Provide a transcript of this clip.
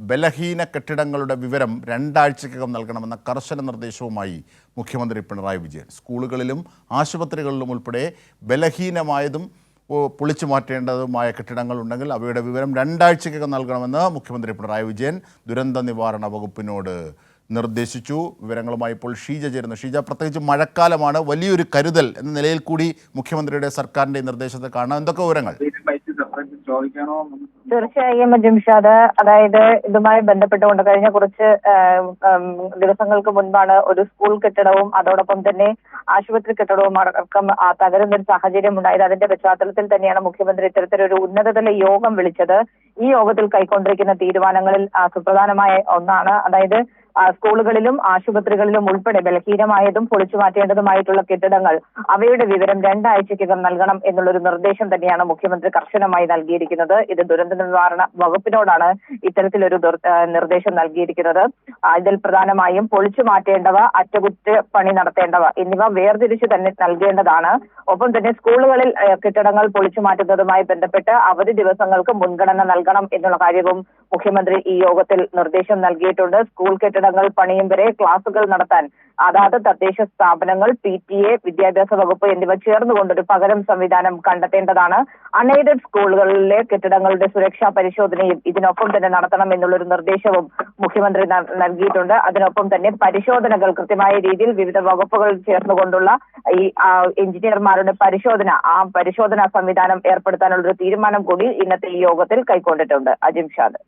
ബലഹീന കെട്ടിടങ്ങളുടെ വിവരം 2 ആഴ്ചയ്ക്കകം നൽകണമെന്ന കർശന നിർദ്ദേശവുമായി മുഖ്യമന്ത്രി പിണറായി വിജയൻ. സ്കൂളുകളിലും ആശുപത്രികളിലും ഉൾപ്പെടെ ബലഹീനമായതും പൊളിച്ചു മാറ്റേണ്ടതുമായ കെട്ടിടങ്ങളുണ്ടെങ്കിൽ അവയുടെ വിവരം 2 ആഴ്ചയ്ക്കകം നൽകണമെന്ന് മുഖ്യമന്ത്രി പിണറായി വിജയൻ ദുരന്ത നിവാരണ വകുപ്പിനോട് നിർദ്ദേശിച്ചു. വിവരങ്ങളുമായി ഇപ്പോൾ ഷീജ ചേരുന്നു. ഷീജ, പ്രത്യേകിച്ച് മഴക്കാലമാണ്, വലിയൊരു കരുതൽ എന്ന നിലയിൽ കൂടി മുഖ്യമന്ത്രിയുടെ സർക്കാരിൻ്റെ നിർദ്ദേശത്തെ കാണാം. എന്തൊക്കെ വിവരങ്ങൾ? തീർച്ചയായും ജിംഷാദ്, അതായത് ഇതുമായി ബന്ധപ്പെട്ടുകൊണ്ട് കഴിഞ്ഞ കുറച്ച് ദിവസങ്ങൾക്ക് മുൻപാണ് ഒരു സ്കൂൾ കെട്ടിടവും അതോടൊപ്പം തന്നെ ആശുപത്രി കെട്ടിടവും അടക്കം തകരുന്ന ഒരു സാഹചര്യം ഉണ്ടായത്. അതിന്റെ പശ്ചാത്തലത്തിൽ തന്നെയാണ് മുഖ്യമന്ത്രി ഇത്തരത്തിലൊരു ഉന്നതതല യോഗം വിളിച്ചത്. ഈ യോഗത്തിൽ കൈക്കൊണ്ടിരിക്കുന്ന തീരുമാനങ്ങളിൽ സുപ്രധാനമായ ഒന്നാണ്, അതായത് സ്കൂളുകളിലും ആശുപത്രികളിലും ഉൾപ്പെടെ ബലഹീനമായതും പൊളിച്ചു മാറ്റേണ്ടതുമായിട്ടുള്ള കെട്ടിടങ്ങൾ അവയുടെ വിവരം 2 ആഴ്ചയ്ക്കകം നൽകണം എന്നുള്ളൊരു നിർദ്ദേശം തന്നെയാണ് മുഖ്യമന്ത്രി കർശനമായി നൽകിയിരിക്കുന്നത്. ഇത് ദുരന്ത നിവാരണ വകുപ്പിനോടാണ് ഇത്തരത്തിലൊരു നിർദ്ദേശം നൽകിയിരിക്കുന്നത്. ഇതിൽ പ്രധാനമായും പൊളിച്ചു മാറ്റേണ്ടവ, അറ്റകുറ്റപ്പണി നടത്തേണ്ടവ എന്നിവ വേർതിരിച്ച് തന്നെ നൽകേണ്ടതാണ്. ഒപ്പം തന്നെ സ്കൂളുകളിൽ കെട്ടിടങ്ങൾ പൊളിച്ചു മാറ്റുന്നതുമായി ബന്ധപ്പെട്ട് അവധി ദിവസങ്ങൾക്ക് മുൻഗണന നൽകണം എന്നുള്ള കാര്യവും മുഖ്യമന്ത്രി ഈ യോഗത്തിൽ നിർദ്ദേശം നൽകിയിട്ടുണ്ട്. സ്കൂൾ കെട്ടിടങ്ങൾ പണിയും വരെ ക്ലാസുകൾ നടത്താൻ അതാത് തദ്ദേശ സ്ഥാപനങ്ങൾ, PTA, വിദ്യാഭ്യാസ വകുപ്പ് എന്നിവ ചേർന്നുകൊണ്ടൊരു പകരം സംവിധാനം കണ്ടെത്തേണ്ടതാണ്. അൺഎയ്ഡഡ് സ്കൂളുകളിലെ കെട്ടിടങ്ങളുടെ സുരക്ഷാ പരിശോധനയും ഇതിനൊപ്പം തന്നെ നടത്തണം എന്നുള്ളൊരു നിർദ്ദേശവും മുഖ്യമന്ത്രി നൽകിയിട്ടുണ്ട്. അതിനൊപ്പം തന്നെ പരിശോധനകൾ കൃത്യമായ രീതിയിൽ വിവിധ വകുപ്പുകൾ ചേർന്നുകൊണ്ടുള്ള ഈ എഞ്ചിനീയർമാരുടെ ആ പരിശോധനാ സംവിധാനം ഏർപ്പെടുത്താനുള്ളൊരു തീരുമാനം കൂടി ഇന്നത്തെ ഈ യോഗത്തിൽ കൈക്കൊണ്ടിട്ടുണ്ട്. അജിംഷാദ്.